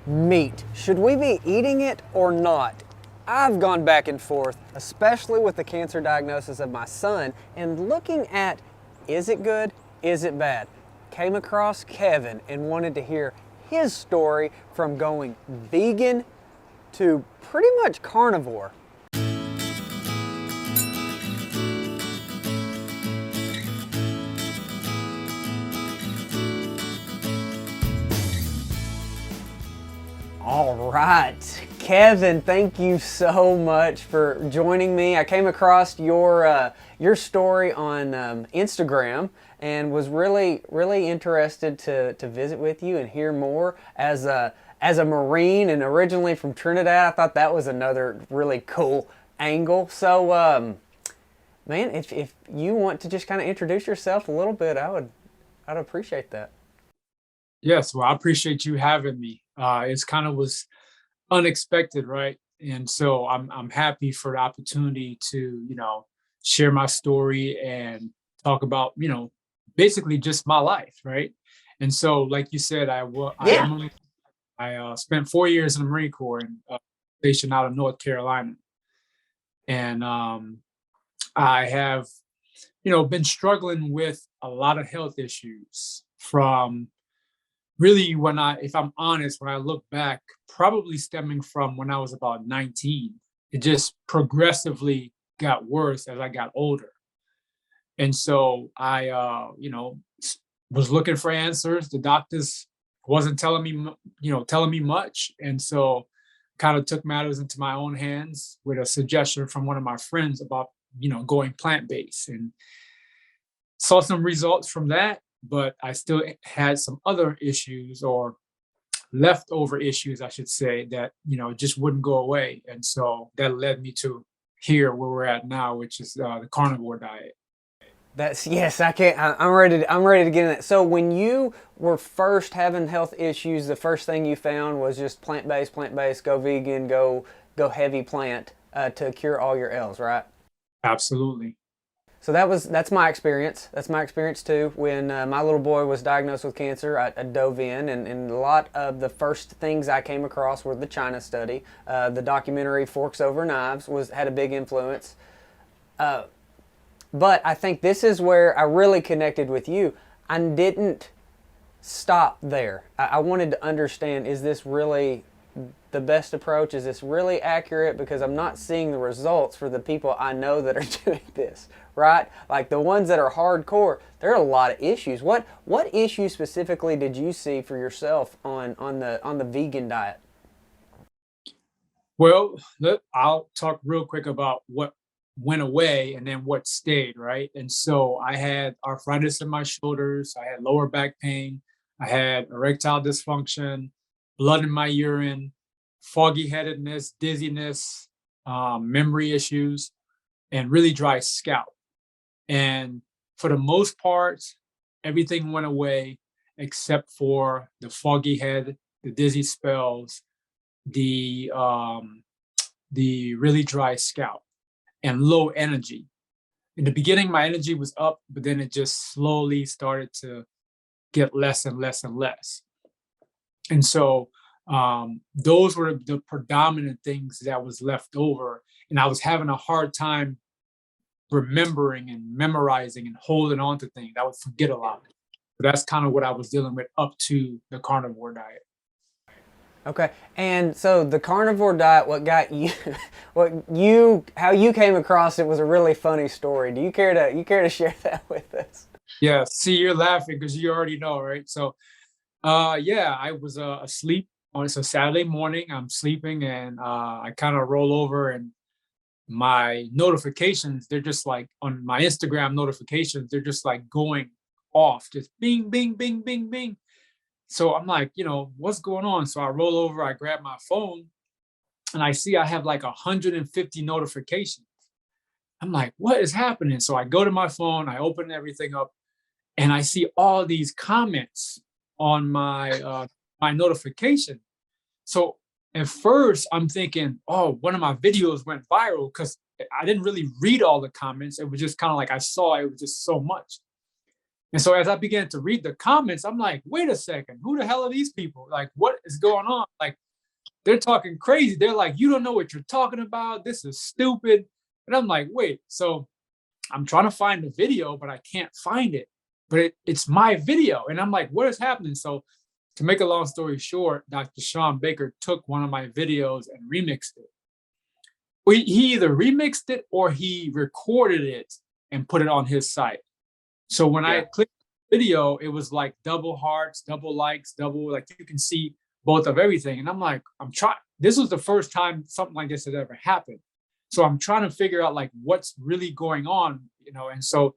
Meat. Should we be eating it or not? I've gone back and forth, especially with the cancer diagnosis of my son, and looking at, is it good? Is it bad? Came across Kevin and wanted to hear his story from going vegan to pretty much carnivore. All right, Kevin, thank you so much for joining me. I came across your story on Instagram and was really interested to visit with you and hear more. As a Marine and originally from Trinidad, I thought that was another really cool angle. So, man, if you want to just kind of introduce yourself a little bit, I'd appreciate that. Yes, well, I appreciate you having me. It's kind of was unexpected, right? And so I'm happy for the opportunity to, share my story and talk about, basically just my life, right? And so, like you said, I Yeah. am spent 4 years in the Marine Corps and stationed out of North Carolina, and I have, been struggling with a lot of health issues from really if I'm honest, when I look back, probably stemming from when I was about 19. It just progressively got worse as I got older. And so was looking for answers. The doctors wasn't telling me, telling me much. And so kind of took matters into my own hands with a suggestion from one of my friends about, going plant-based, and saw some results from that, but I still had some other issues, or leftover issues, I should say, that just wouldn't go away, and so that led me to here where we're at now, which is the carnivore diet. That's yes. I can't. I'm ready. I'm ready to get in it. So when you were first having health issues, the first thing you found was just plant based, plant based. Go vegan. Go heavy plant to cure all your ills, right? Absolutely. So that's my experience. That's my experience too. When my little boy was diagnosed with cancer, I dove in, and a lot of the first things I came across were the China study. The documentary Forks Over Knives had a big influence. But I think this is where I really connected with you. I didn't stop there. I wanted to understand, is this really the best approach? Is this really accurate? Because I'm not seeing the results for the people I know that are doing this, right? Like the ones that are hardcore, there are a lot of issues. What issues specifically did you see for yourself on the vegan diet? Well, I'll talk real quick about what went away and then what stayed, right? And so I had arthritis in my shoulders, I had lower back pain, I had erectile dysfunction, blood in my urine, foggy headedness, dizziness, memory issues, and really dry scalp. And for the most part, everything went away except for the foggy head, the dizzy spells, the really dry scalp, and low energy. In the beginning, my energy was up, but then it just slowly started to get less and less and less. And so those were the predominant things that was left over. And I was having a hard time remembering and memorizing and holding on to things. I would forget a lot. But that's kind of what I was dealing with up to the carnivore diet. Okay, and so the carnivore diet, what got you, how you came across it was a really funny story. Do you care to share that with us? Yeah, see, you're laughing because you already know, right? So, yeah, I was asleep on it's a Saturday morning. I'm sleeping, and I kind of roll over, and my notifications, they're just like on my Instagram notifications, they're just like going off, just bing, bing, bing, bing, bing. So I'm like, what's going on? So I roll over, I grab my phone, and I see I have like 150 notifications. I'm like, what is happening? So I go to my phone, I open everything up, and I see all these comments on my notification. So at first I'm thinking, oh, one of my videos went viral because I didn't really read all the comments. It was just kind of like I saw it was just so much. And so as I began to read the comments, I'm like, wait a second, who the hell are these people? Like, what is going on? Like, they're talking crazy. They're like, you don't know what you're talking about. This is stupid. And I'm like, wait. So I'm trying to find the video, but I can't find it. But it's my video. And I'm like, what is happening? So to make a long story short, Dr. Sean Baker took one of my videos and remixed it. He either remixed it or he recorded it and put it on his site. So when I clicked the video, it was like double hearts, double likes, double, like you can see both of everything. And I'm like, this was the first time something like this had ever happened. So I'm trying to figure out like what's really going on, and so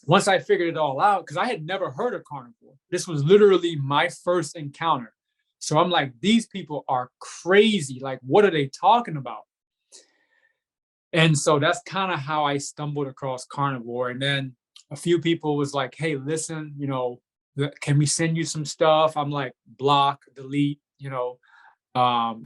once I figured it all out, because I had never heard of carnivore, this was literally my first encounter. So I'm like, these people are crazy. Like, what are they talking about? And so that's kind of how I stumbled across carnivore. And then a few people was like, hey, listen, can we send you some stuff? I'm like, block, delete, and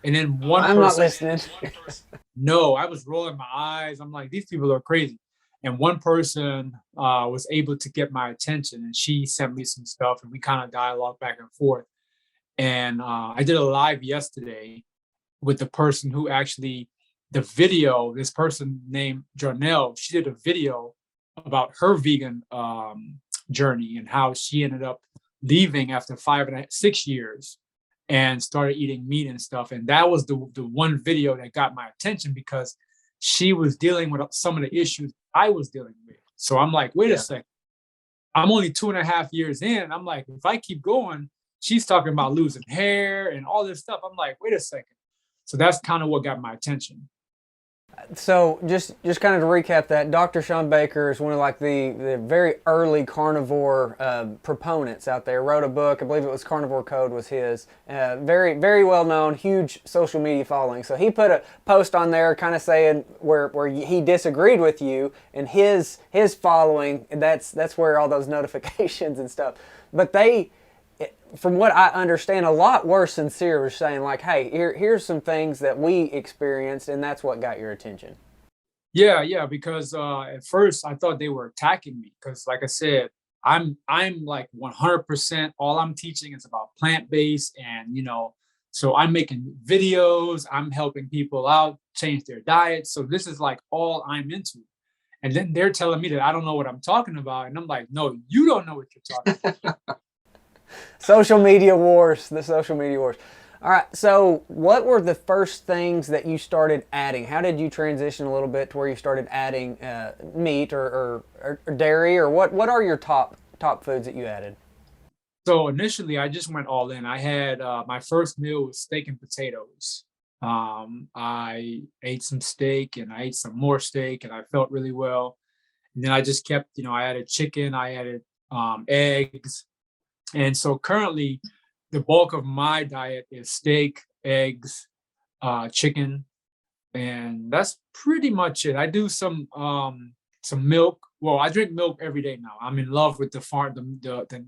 then I'm not listening. No, I was rolling my eyes. I'm like, these people are crazy. And one person was able to get my attention, and she sent me some stuff, and we kind of dialogue back and forth. And I did a live yesterday with the person who actually, the video, this person named Janelle, she did a video about her vegan journey and how she ended up leaving after 6 years and started eating meat and stuff. And that was the one video that got my attention because she was dealing with some of the issues I was dealing with. So I'm like, wait a second. I'm only 2.5 years in. I'm like, if I keep going, she's talking about losing hair and all this stuff. I'm like, wait a second. So that's kind of what got my attention. So just kind of to recap that, Dr. Sean Baker is one of like the very early carnivore proponents out there. Wrote a book, I believe it was Carnivore Code was his. Very, very well known, huge social media following. So he put a post on there kind of saying where he disagreed with you, and his following, that's where all those notifications and stuff. But they, from what I understand, a lot worse than sincere was saying like, hey, here's some things that we experienced, and that's what got your attention. Yeah, because at first I thought they were attacking me because, like I said, I'm like 100%. All I'm teaching is about plant-based, and so I'm making videos. I'm helping people out change their diet. So this is like all I'm into. And then they're telling me that I don't know what I'm talking about, and I'm like, no, you don't know what you're talking about. Social media wars, the social media wars. All right, so what were the first things that you started adding? How did you transition a little bit to where you started adding meat or dairy, or what are your top foods that you added? So initially, I just went all in. I had my first meal was steak and potatoes. I ate some steak and I ate some more steak, and I felt really well. And then I just kept, I added chicken, I added eggs. And so currently, the bulk of my diet is steak, eggs, chicken, and that's pretty much it. I do some milk. Well, I drink milk every day now. I'm in love with the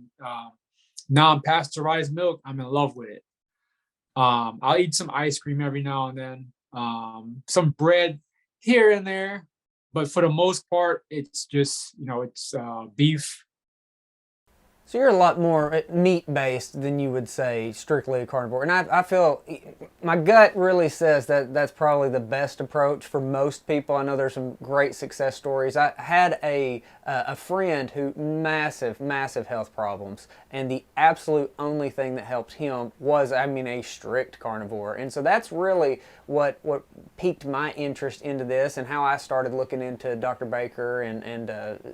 non-pasteurized milk. I'm in love with it. I'll eat some ice cream every now and then, some bread here and there, but for the most part, it's just it's beef. So you're a lot more meat-based than you would say strictly a carnivore. And I feel, my gut really says that that's probably the best approach for most people. I know there's some great success stories. I had a friend who massive health problems, and the absolute only thing that helped him was, a strict carnivore. And so that's really what piqued my interest into this, and how I started looking into Dr. Baker and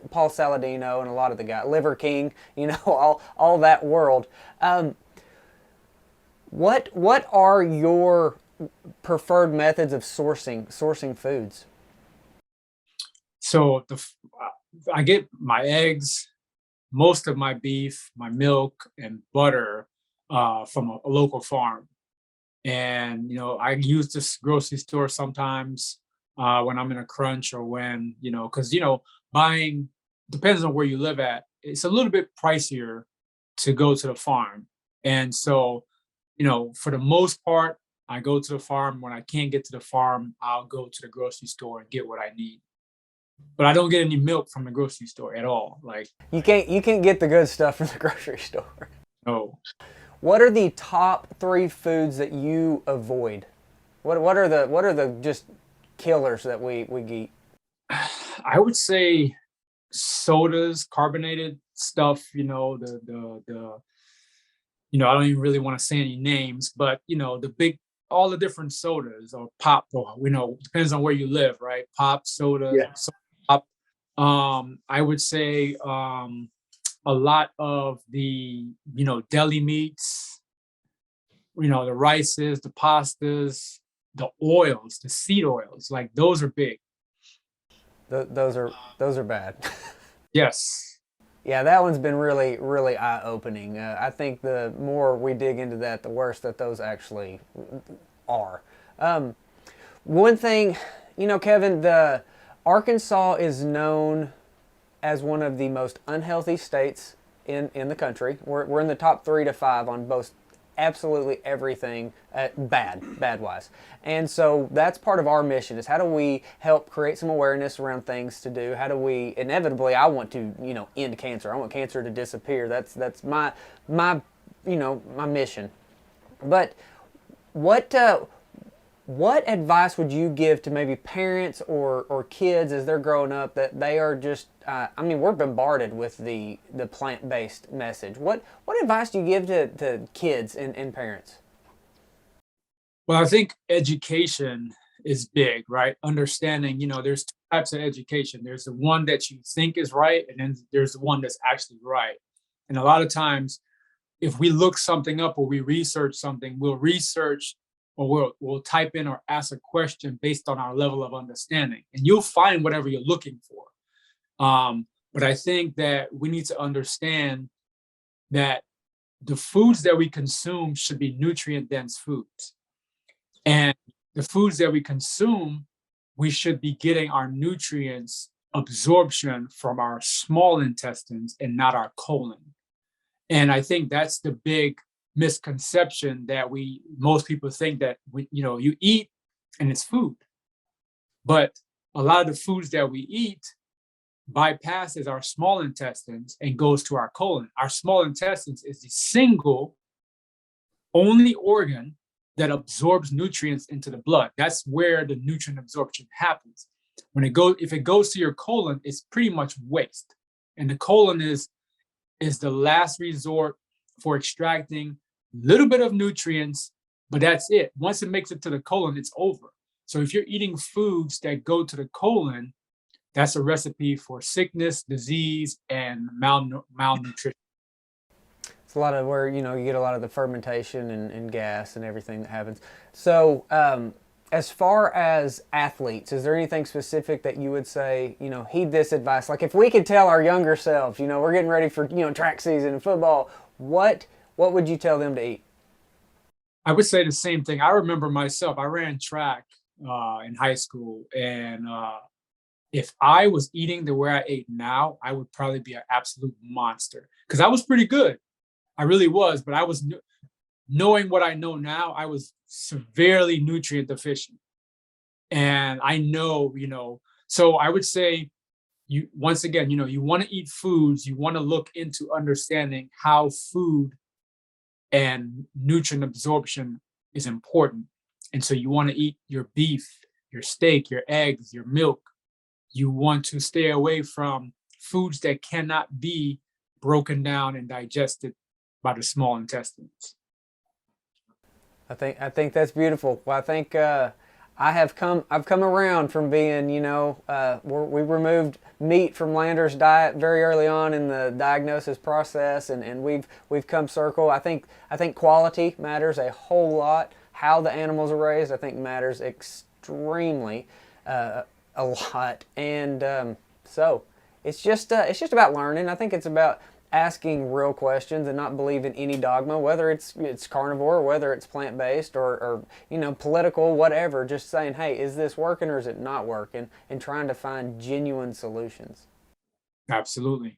Paul Saladino and a lot of the guys, Liver King, all that world. What are your preferred methods of sourcing foods? So I get my eggs, most of my beef, my milk, and butter from a local farm. And I use this grocery store sometimes when I'm in a crunch, or when because buying, depends on where you live at. It's a little bit pricier to go to the farm, and so for the most part, I go to the farm. When I can't get to the farm, I'll go to the grocery store and get what I need. but I don't get any milk from the grocery store at all. Like, You can't get the good stuff from the grocery store. no. What are the top three foods that you avoid? What are the just killers that we eat? I would say sodas, carbonated stuff, I don't even really want to say any names, but all the different sodas or pop, or depends on where you live, right? Pop, soda, Yeah. pop. I would say a lot of the deli meats, the rices, the pastas, the oils, the seed oils, like those are big. Those are bad. Yes. Yeah, that one's been really, really eye-opening. I think the more we dig into that, the worse that those actually are. One thing, Kevin, the Arkansas is known as one of the most unhealthy states in the country. We're in the top 3 to 5 on both absolutely everything bad wise, and so that's part of our mission is how do we help create some awareness around things to do. How do we inevitably, I want to end cancer. I want cancer to disappear. That's my mission. But what what advice would you give to maybe parents or kids as they're growing up that they are just, we're bombarded with the plant-based message. What advice do you give to kids and parents? Well, I think education is big, right? Understanding, there's two types of education. There's the one that you think is right, and then there's the one that's actually right. And a lot of times, if we look something up or we research something, we'll research or we'll type in or ask a question based on our level of understanding, and you'll find whatever you're looking for. But I think that we need to understand that the foods that we consume should be nutrient dense foods. And the foods that we consume, we should be getting our nutrients absorption from our small intestines and not our colon. And I think that's the big misconception that most people think that you eat and it's food. But a lot of the foods that we eat bypasses our small intestines and goes to our colon. Our small intestines is the single only organ that absorbs nutrients into the blood. That's where the nutrient absorption happens. If it goes to your colon, it's pretty much waste. And the colon is the last resort for extracting a little bit of nutrients, but that's it. Once it makes it to the colon, it's over. So if you're eating foods that go to the colon, that's a recipe for sickness, disease, and malnutrition. It's a lot of where you get a lot of the fermentation and gas and everything that happens. So as far as athletes, is there anything specific that you would say, heed this advice? Like if we could tell our younger selves, we're getting ready for, track season and football, what would you tell them to eat? I would say the same thing. I remember myself, I ran track in high school, and if I was eating the way I ate now, I would probably be an absolute monster because I was pretty good. I really was, but I was knowing what I know now, I was severely nutrient deficient. And I know, so I would say once again, you want to eat foods, you want to look into understanding how food and nutrient absorption is important. And so you want to eat your beef, your steak, your eggs, your milk. You want to stay away from foods that cannot be broken down and digested by the small intestines. I think that's beautiful. Well, I think I've come around from being, we removed meat from Lander's diet very early on in the diagnosis process, and we've come circle. I think quality matters a whole lot. How the animals are raised, I think, matters extremely a lot. And so it's just about learning. I think it's about asking real questions and not believing any dogma, whether it's carnivore or whether it's plant-based or political, whatever. Just saying, hey, is this working or is it not working, and trying to find genuine solutions. Absolutely.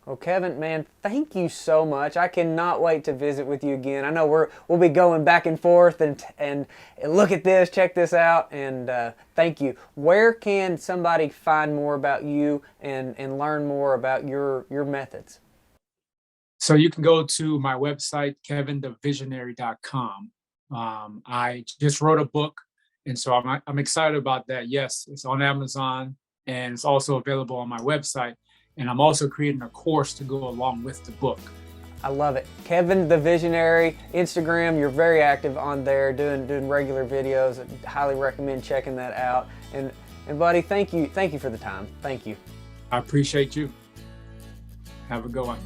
Well, Kevin, man, thank you so much. I cannot wait to visit with you again. I know we'll be going back and forth and look at this, check this out, and thank you. Where can somebody find more about you and learn more about your methods? So you can go to my website, kevinthevisionary.com. I just wrote a book, and so I'm excited about that. Yes, it's on Amazon, and it's also available on my website. And I'm also creating a course to go along with the book. I love it. Kevin the Visionary, Instagram, you're very active on there, doing regular videos. I highly recommend checking that out. And buddy, thank you for the time. Thank you. I appreciate you. Have a good one.